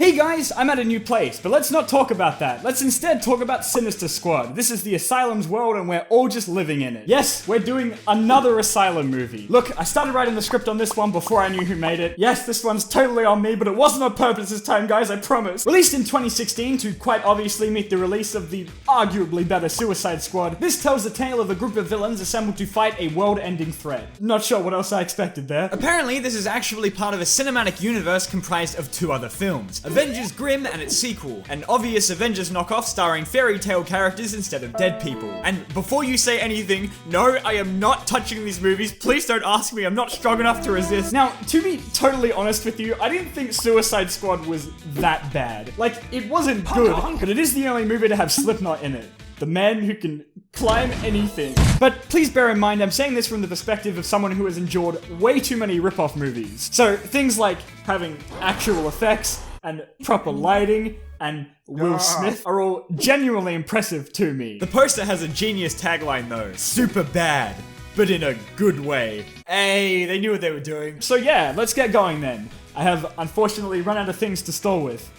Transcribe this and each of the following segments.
Hey guys, I'm at a new place, but let's not talk about that. Let's instead talk about Sinister Squad. This is the Asylum's world and we're all just living in it. Yes, we're doing another Asylum movie. Look, I started writing the script on this one before I knew who made it. Yes, this one's totally on me, but it wasn't on purpose this time, guys, I promise. Released in 2016 to quite obviously meet the release of the arguably better Suicide Squad, this tells the tale of a group of villains assembled to fight a world-ending threat. Not sure what else I expected there. Apparently, this is actually part of a cinematic universe comprised of 2 other films. Avengers Grimm and its sequel, an obvious Avengers knockoff starring fairy tale characters instead of dead people. And before you say anything, no, I am not touching these movies. Please don't ask me, I'm not strong enough to resist. Now, to be totally honest with you, I didn't think Suicide Squad was that bad. Like, it wasn't good, but it is the only movie to have Slipknot in it. The man who can climb anything. But please bear in mind, I'm saying this from the perspective of someone who has endured way too many rip-off movies. So, things like having actual effects, and proper lighting, and Will Smith are all genuinely impressive to me. The poster has a genius tagline though, super bad, but in a good way. Hey, they knew what they were doing. So yeah, let's get going then. I have unfortunately run out of things to stall with.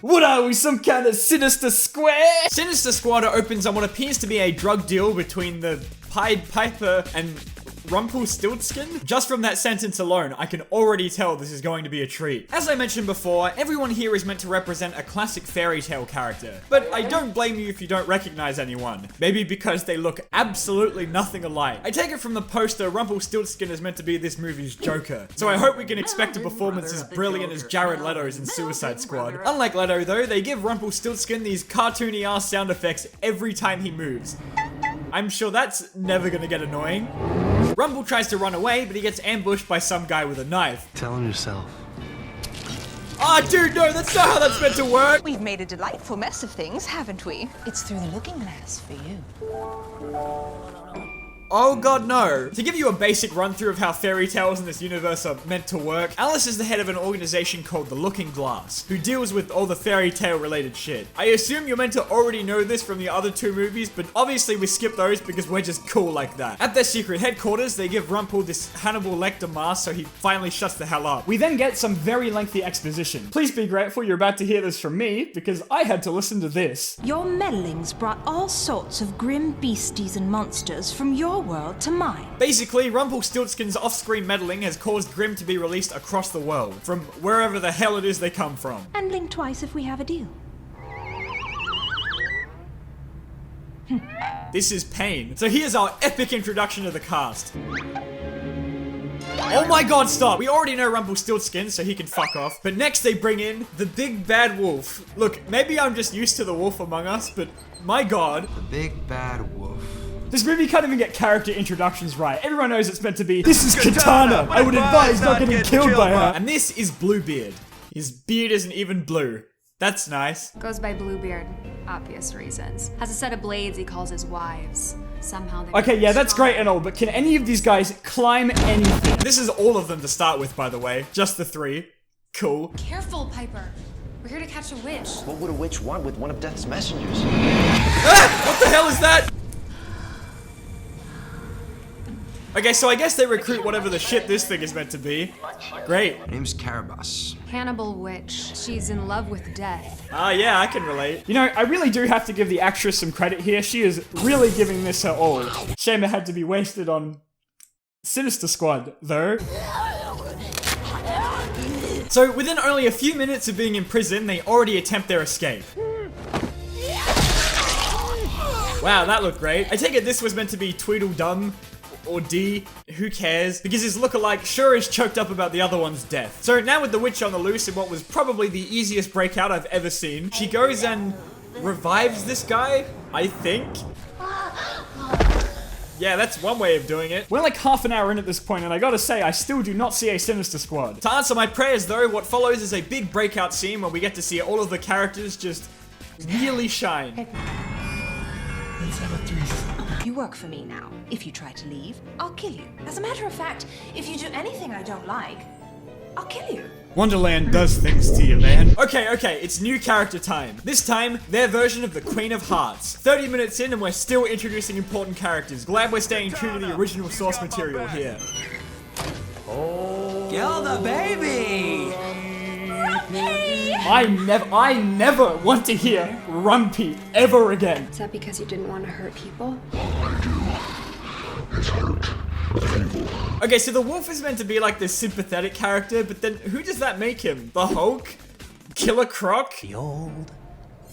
What are we, some kind of Sinister Square? Sinister Squad opens on what appears to be a drug deal between the Pied Piper and Rumpelstiltskin? Just from that sentence alone, I can already tell this is going to be a treat. As I mentioned before, everyone here is meant to represent a classic fairy tale character, but I don't blame you if you don't recognize anyone. Maybe because they look absolutely nothing alike. I take it from the poster, Rumpelstiltskin is meant to be this movie's Joker, so I hope we can expect a performance as brilliant as Jared Leto's in Suicide Squad. Unlike Leto though, they give Rumpelstiltskin these cartoony ass sound effects every time he moves. I'm sure that's never gonna get annoying. Rumble tries to run away, but he gets ambushed by some guy with a knife. Tell him yourself. Oh, dude, no, that's not how that's meant to work! We've made a delightful mess of things, haven't we? It's through the looking glass for you. Oh god, no. To give you a basic run through of how fairy tales in this universe are meant to work, Alice is the head of an organization called the Looking Glass, who deals with all the fairy tale related shit. I assume you're meant to already know this from the other 2 movies, but obviously we skip those because we're just cool like that. At their secret headquarters, they give Rumpel this Hannibal Lecter mask so he finally shuts the hell up. We then get some very lengthy exposition. Please be grateful you're about to hear this from me, because I had to listen to this. Your meddlings brought all sorts of grim beasties and monsters from your world to mine. Basically, Rumpelstiltskin's off-screen meddling has caused Grimm to be released across the world, from wherever the hell it is they come from. And blink twice if we have a deal. This is pain. So here's our epic introduction to the cast. Oh my god, stop! We already know Rumpelstiltskin, so he can fuck off. But next they bring in the big bad wolf. Look, maybe I'm just used to the wolf among us, but my god. The big bad wolf. This movie can't even get character introductions right. Everyone knows it's meant to be, this is Katana! I would advise not getting killed by her! And this is Bluebeard. His beard isn't even blue. That's nice. Goes by Bluebeard, obvious reasons. Has a set of blades he calls his wives. Somehow they Okay, yeah, that's great and all, but can any of these guys climb anything? This is all of them to start with, by the way. Just the 3. Cool. Careful, Piper. We're here to catch a witch. What would a witch want with one of Death's messengers? Ah! What the hell is that? Okay, so I guess they recruit whatever the shit this thing is meant to be. Great. My name's Carabas. Hannibal Witch. She's in love with death. Ah, yeah, I can relate. You know, I really do have to give the actress some credit here. She is really giving this her all. Shame it had to be wasted on Sinister Squad, though. So, within only a few minutes of being in prison, they already attempt their escape. Wow, that looked great. I take it this was meant to be Tweedledum. Or D, who cares? Because his lookalike sure is choked up about the other one's death. So now with the witch on the loose in what was probably the easiest breakout I've ever seen, she goes and revives this guy, I think? Yeah, that's one way of doing it. We're like half an hour in at this point, and I gotta say, I still do not see a Sinister Squad. To answer my prayers though, what follows is a big breakout scene where we get to see all of the characters just really shine. Let's have a threesome. You work for me now. If you try to leave, I'll kill you. As a matter of fact, if you do anything I don't like, I'll kill you. Wonderland does things to you, man. Okay, it's new character time. This time, their version of the Queen of Hearts. 30 minutes in and we're still introducing important characters. Glad we're staying true to the original source material here. Kill the baby! I never want to hear Rumpy ever again. Is that because you didn't want to hurt people? Okay, so the wolf is meant to be like this sympathetic character, but then who does that make him? The Hulk? Killer Croc? The old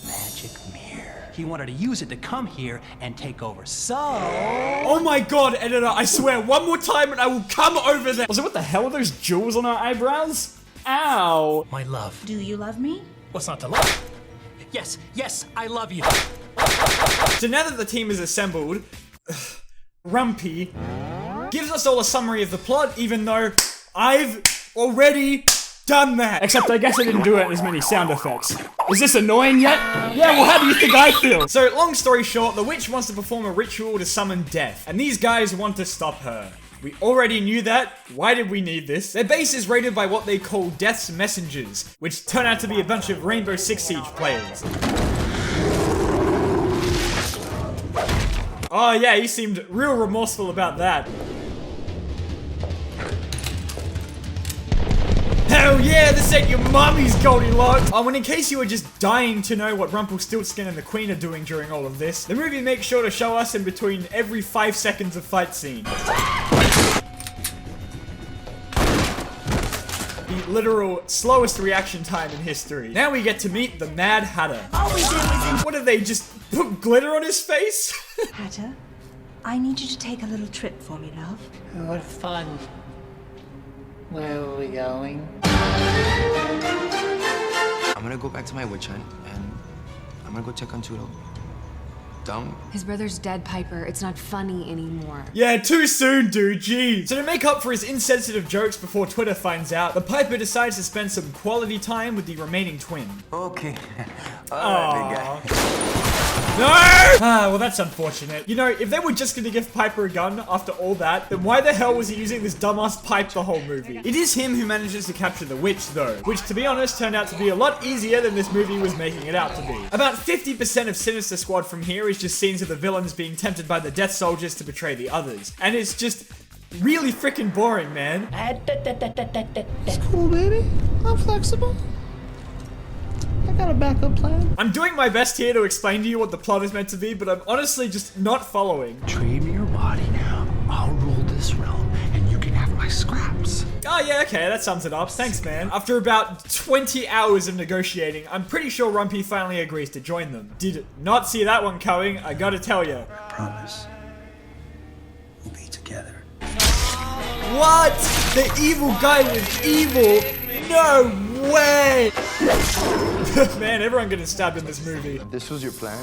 magic mirror. He wanted to use it to come here and take over. So... Oh my god, editor, I swear, one more time and I will come over there. Also, what the hell are those jewels on our eyebrows? Ow. My love. Do you love me? What's not to love? Yes, yes, I love you. So now that the team is assembled, Rumpy gives us all a summary of the plot, even though I've already done that. Except I guess I didn't do it in as many sound effects. Is this annoying yet? Yeah, well, how do you think I feel? So, long story short, the witch wants to perform a ritual to summon death, and these guys want to stop her. We already knew that. Why did we need this? Their base is raided by what they call Death's Messengers, which turn out to be a bunch of Rainbow Six Siege players. Oh yeah, he seemed real remorseful about that. Hell yeah, this ain't your mommy's Goldilocks! Oh, and in case you were just dying to know what Rumpelstiltskin and the Queen are doing during all of this, the movie makes sure to show us in between every 5 seconds of fight scene. The literal slowest reaction time in history. Now we get to meet the Mad Hatter. What did they just put glitter on his face? Hatter, I need you to take a little trip for me, love. What fun. Where are we going? I'm gonna go back to my witch hunt, and I'm gonna go check on Tudo. Dumb. His brother's dead, Piper. It's not funny anymore. Yeah, too soon, dude, jeez. So to make up for his insensitive jokes before Twitter finds out, the Piper decides to spend some quality time with the remaining twin. Okay. Alright, big guy. No! Ah, well that's unfortunate. You know, if they were just gonna give Piper a gun after all that, then why the hell was he using this dumbass pipe the whole movie? It is him who manages to capture the witch though, which to be honest turned out to be a lot easier than this movie was making it out to be. About 50% of Sinister Squad from here is just scenes of the villains being tempted by the Death Soldiers to betray the others. And it's just really freaking boring, man. It's cool, baby. I'm flexible. I got a backup plan. I'm doing my best here to explain to you what the plot is meant to be, but I'm honestly just not following. Trade me your body now. I'll rule this realm, and you can have my scraps. Oh yeah, okay, that sums it up. Thanks, man. After about 20 hours of negotiating, I'm pretty sure Rumpy finally agrees to join them. Did not see that one coming, I gotta tell you. I promise. We'll be together. What? The evil guy was evil? No way! Man, everyone getting stabbed in this movie. This was your plan?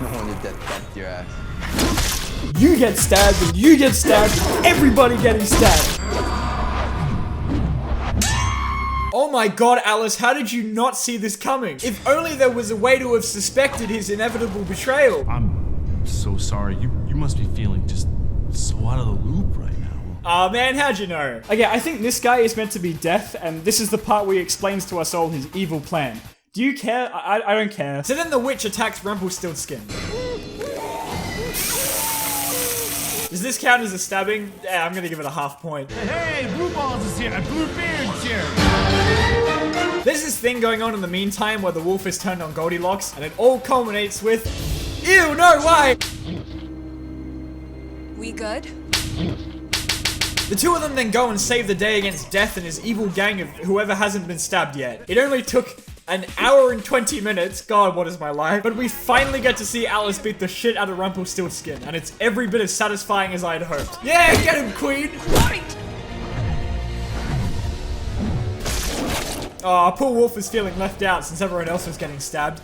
No one did that to your ass. You get stabbed, and you get stabbed, and everybody getting stabbed. Oh my god, Alice, how did you not see this coming? If only there was a way to have suspected his inevitable betrayal. I'm so sorry. You must be feeling just so out of the loop right now. Aw man, how'd you know? Okay, I think this guy is meant to be Death, and this is the part where he explains to us all his evil plan. Do you care? I don't care. So then the witch attacks Rumpelstiltskin. Does this count as a stabbing? Yeah, I'm gonna give it a half point. Hey, Blue Balls is here. Blue Beard's here. There's this thing going on in the meantime where the wolf is turned on Goldilocks, and it all culminates with... Ew, no, why? We good? The two of them then go and save the day against Death and his evil gang of whoever hasn't been stabbed yet. It only took an hour and 20 minutes. God, what is my life? But we finally get to see Alice beat the shit out of Rumpelstiltskin, and it's every bit as satisfying as I'd hoped. Yeah, get him, Queen! Aw, poor Wolf is feeling left out since everyone else was getting stabbed.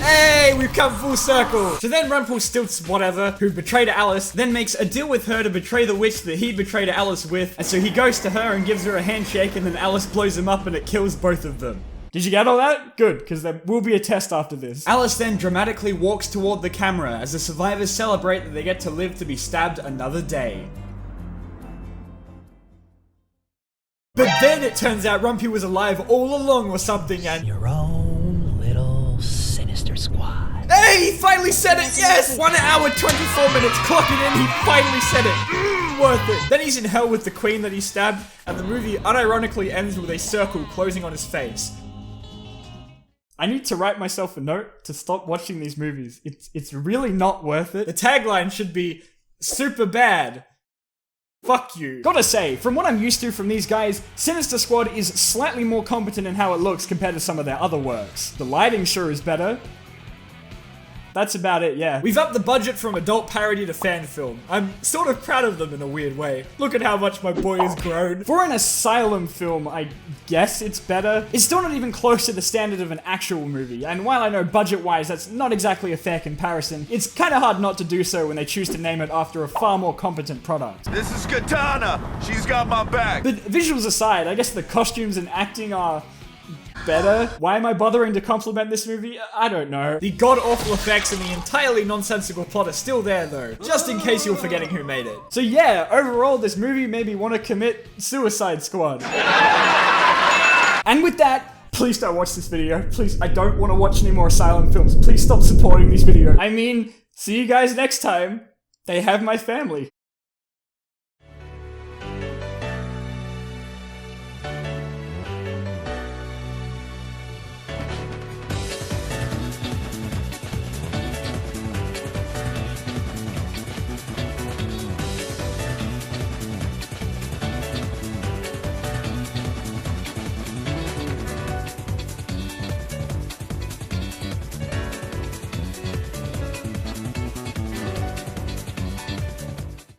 Hey, we've come full circle! So then Rumpelstilts whatever, who betrayed Alice, then makes a deal with her to betray the witch that he betrayed Alice with, and so he goes to her and gives her a handshake, and then Alice blows him up and it kills both of them. Did you get all that? Good, because there will be a test after this. Alice then dramatically walks toward the camera as the survivors celebrate that they get to live to be stabbed another day. But then it turns out Rumpy was alive all along or something and... Your own little Sinister Squad. Hey, he finally said it, yes! 1 hour, 24 minutes, clock it in, he finally said it. Worth it. Then he's in hell with the queen that he stabbed, and the movie unironically ends with a circle closing on his face. I need to write myself a note to stop watching these movies. It's really not worth it. The tagline should be, super bad. Fuck you. Gotta say, from what I'm used to from these guys, Sinister Squad is slightly more competent in how it looks compared to some of their other works. The lighting sure is better. That's about it, yeah. We've upped the budget from adult parody to fan film. I'm sort of proud of them in a weird way. Look at how much my boy has grown. For an asylum film, I guess it's better. It's still not even close to the standard of an actual movie, and while I know budget-wise that's not exactly a fair comparison, it's kinda hard not to do so when they choose to name it after a far more competent product. This is Katana! She's got my back! But visuals aside, I guess the costumes and acting are better. Why am I bothering to compliment this movie? I don't know. The god-awful effects and the entirely nonsensical plot are still there though, just in case you're forgetting who made it. So yeah, overall this movie made me want to commit Suicide Squad. And with that, please don't watch this video. Please, I don't want to watch any more asylum films. Please stop supporting these videos. I mean, see you guys next time. They have my family.